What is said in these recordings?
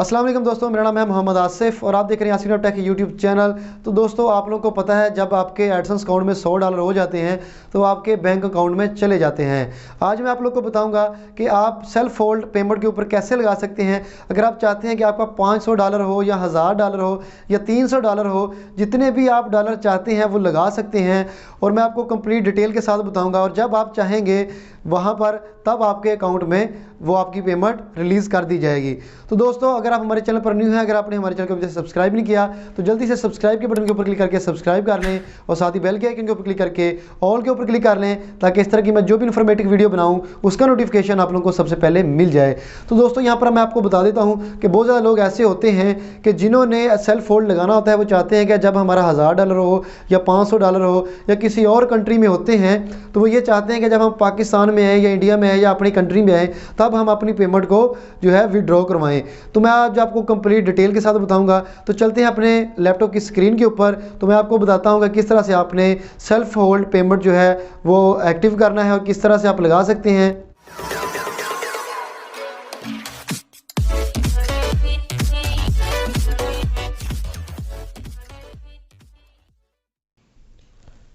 अस्सलाम वालेकुम दोस्तों, मेरा नाम है मोहम्मद आसिफ और आप देख रहे हैं यासीन टेक यूट्यूब चैनल। तो दोस्तों, आप लोगों को पता है जब आपके एडसेंस अकाउंट में $100 हो जाते हैं तो आपके बैंक अकाउंट में चले जाते हैं। आज मैं आप लोगों को बताऊंगा कि आप सेल्फ होल्ड पेमेंट के ऊपर कैसे लगा सकते हैं। अगर आप चाहते हैं कि आपका $500 हो या $1000 हो या $300 हो, जितने भी आप डॉलर चाहते हैं वो लगा सकते हैं और मैं आपको कंप्लीट डिटेल के साथ बताऊँगा। और जब आप चाहेंगे वहाँ पर तब आपके अकाउंट में वो आपकी पेमेंट रिलीज़ कर दी जाएगी। तो दोस्तों, अगर आप हमारे चैनल पर न्यू हैं, अगर आपने हमारे चैनल को अभी तक सब्सक्राइब नहीं किया तो जल्दी से सब्सक्राइब के बटन के ऊपर क्लिक करके सब्सक्राइब कर लें और साथ ही बेल के आइकन के ऊपर क्लिक करके ऑल के ऊपर क्लिक कर लें, ताकि इस तरह की मैं जो भी इन्फॉर्मेटिव वीडियो बनाऊं उसका नोटिफिकेशन आप लोगों को सबसे पहले मिल जाए। तो दोस्तों, यहाँ पर मैं आपको बता देता हूँ कि बहुत ज़्यादा लोग ऐसे होते हैं कि जिन्होंने सेल्फ होल्ड लगाना होता है, वो चाहते हैं कि जब हमारा $1000 हो या $500 हो या किसी और कंट्री में होते हैं तो वो ये चाहते हैं कि जब हम पाकिस्तान में आए या इंडिया में आए या अपनी कंट्री में आए तब हम अपनी पेमेंट को जो है विड्रॉ करवाएं। तो मैं आज आपको कंप्लीट डिटेल के साथ बताऊंगा। तो चलते हैं अपने लैपटॉप की स्क्रीन के ऊपर, तो मैं आपको बताता हूँ कि किस तरह से आपने सेल्फ होल्ड पेमेंट जो है वो एक्टिव करना है और किस तरह से आप लगा सकते हैं।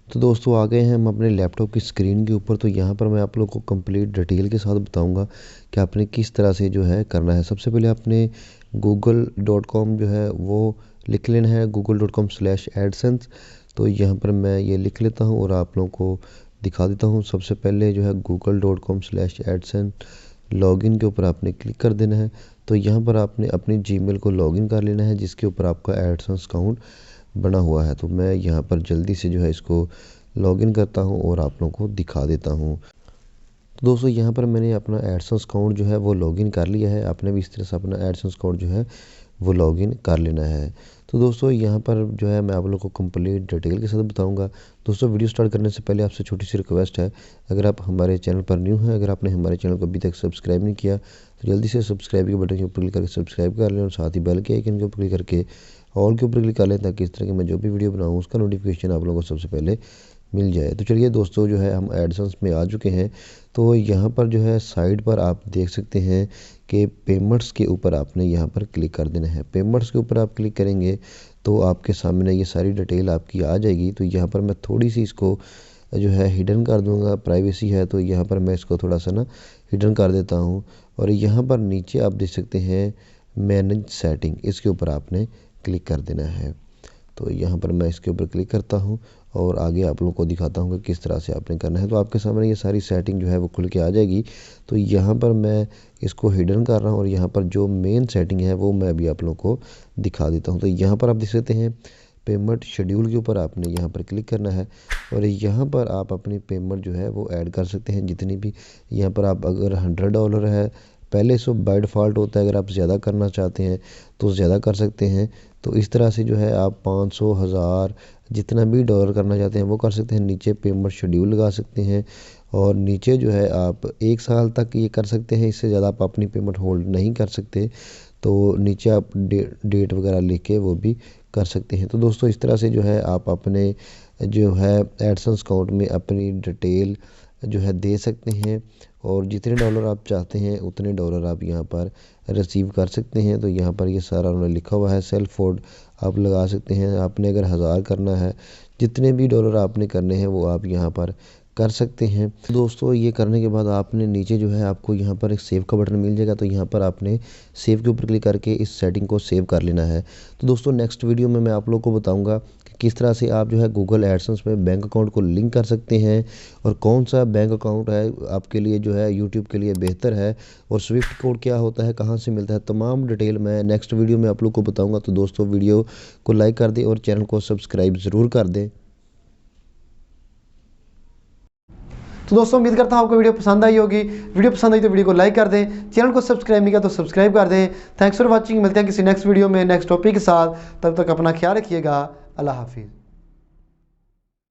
तो दोस्तों, आ गए हैं हम अपने लैपटॉप की स्क्रीन के ऊपर। तो यहाँ पर मैं आप लोगों को कंप्लीट डिटेल के साथ बताऊंगा कि आपने किस तरह से जो है करना है। सबसे पहले आपने google.com जो है वो लिख लेना है, google.com/AdSense। तो यहाँ पर मैं ये लिख लेता हूँ और आप लोगों को दिखा देता हूँ। सबसे पहले जो है google.com/AdSense लॉगिन के ऊपर आपने क्लिक कर देना है। तो यहाँ पर आपने अपनी जीमेल को लॉगिन कर लेना है जिसके ऊपर आपका एडसेंस अकाउंट बना हुआ है। तो मैं यहाँ पर जल्दी से जो है इसको लॉगिन करता हूँ और आप लोगों को दिखा देता हूँ। तो दोस्तों, यहाँ पर मैंने अपना एडसेंस अकाउंट जो है वो लॉगिन कर लिया है। आपने भी इस तरह से अपना एडसेंस अकाउंट जो है वो लॉगिन कर लेना है। तो दोस्तों, यहाँ पर जो है मैं आप लोगों को कंप्लीट डिटेल के साथ बताऊंगा। दोस्तों, वीडियो स्टार्ट करने से पहले आपसे छोटी सी रिक्वेस्ट है, अगर आप हमारे चैनल पर न्यू हैं, अगर आपने हमारे चैनल को अभी तक सब्सक्राइब नहीं किया तो जल्दी से सब्सक्राइब के बटन के ऊपर क्लिक करके सब्सक्राइब कर लें और साथ ही बेल के आइकन के ऊपर क्लिक करके ऑल के ऊपर क्लिक कर लें, ताकि इस तरह की मैं जो भी वीडियो बनाऊँ उसका नोटिफिकेशन आप लोगों को सबसे पहले मिल जाए। तो चलिए दोस्तों, जो है हम एडसेंस में आ चुके हैं। तो यहाँ पर जो है साइड पर आप देख सकते हैं कि पेमेंट्स के ऊपर आपने यहाँ पर क्लिक कर देना है। पेमेंट्स के ऊपर आप क्लिक करेंगे तो आपके सामने ये सारी डिटेल आपकी आ जाएगी। तो यहाँ पर मैं थोड़ी सी इसको जो है हिडन कर दूंगा, प्राइवेसी है तो यहाँ पर मैं इसको थोड़ा सा ना हिडन कर देता हूँ। और यहाँ पर नीचे आप देख सकते हैं मैनेज सेटिंग, इसके ऊपर आपने क्लिक कर देना है। तो यहाँ पर मैं इसके ऊपर क्लिक करता हूँ और आगे आप लोगों को दिखाता हूँ कि किस तरह से आपने करना है। तो आपके सामने ये सारी सेटिंग जो है वो खुल के आ जाएगी। तो यहाँ पर मैं इसको हिडन कर रहा हूँ और यहाँ पर जो मेन सेटिंग है वो मैं अभी आप लोगों को दिखा देता हूँ। तो यहाँ पर आप देख सकते हैं पेमेंट शेड्यूल के ऊपर आपने यहाँ पर क्लिक करना है और यहाँ पर आप अपनी पेमेंट जो है वो ऐड कर सकते हैं जितनी भी। यहाँ पर आप अगर $100 है, पहले से बाय डिफ़ॉल्ट होता है, अगर आप ज़्यादा करना चाहते हैं तो ज़्यादा कर सकते हैं। तो इस तरह से जो है आप 500, 1000 जितना भी डॉलर करना चाहते हैं वो कर सकते हैं। नीचे पेमेंट शेड्यूल लगा सकते हैं और नीचे जो है आप 1 साल तक ये कर सकते हैं, इससे ज़्यादा आप अपनी पेमेंट होल्ड नहीं कर सकते। तो नीचे आप डेट वगैरह लिख के वो भी कर सकते हैं। तो दोस्तों, इस तरह से जो है आप अपने जो है एडसेंस अकाउंट में अपनी डिटेल जो है दे सकते हैं और जितने डॉलर आप चाहते हैं उतने डॉलर आप यहाँ पर रिसीव कर सकते हैं। तो यहाँ पर ये सारा उन्होंने लिखा हुआ है, सेल्फ होल्ड आप लगा सकते हैं। आपने अगर 1000 करना है, जितने भी डॉलर आपने करने हैं वो आप यहाँ पर कर सकते हैं। दोस्तों, ये करने के बाद आपने नीचे जो है आपको यहाँ पर एक सेव का बटन मिल जाएगा। तो यहाँ पर आपने सेव के ऊपर क्लिक करके इस सेटिंग को सेव कर लेना है। तो दोस्तों, नेक्स्ट वीडियो में मैं आप लोगों को बताऊंगा कि किस तरह से आप जो है गूगल एडसेंस में बैंक अकाउंट को लिंक कर सकते हैं और कौन सा बैंक अकाउंट है आपके लिए जो है यूट्यूब के लिए बेहतर है और स्विफ्ट कोड क्या होता है, कहाँ से मिलता है, तमाम डिटेल मैं नेक्स्ट वीडियो में आप लोग को बताऊँगा। तो दोस्तों, वीडियो को लाइक कर दें और चैनल को सब्सक्राइब ज़रूर कर दें। तो दोस्तों, उम्मीद करता हूँ आपको वीडियो पसंद आई होगी। वीडियो पसंद आई तो वीडियो को लाइक कर दें, चैनल को सब्सक्राइब नहीं किया तो सब्सक्राइब कर दें। Thanks for watching. मिलते हैं किसी नेक्स्ट वीडियो में नेक्स्ट टॉपिक के साथ। तब तक अपना ख्याल रखिएगा। अल्लाह हाफिज़।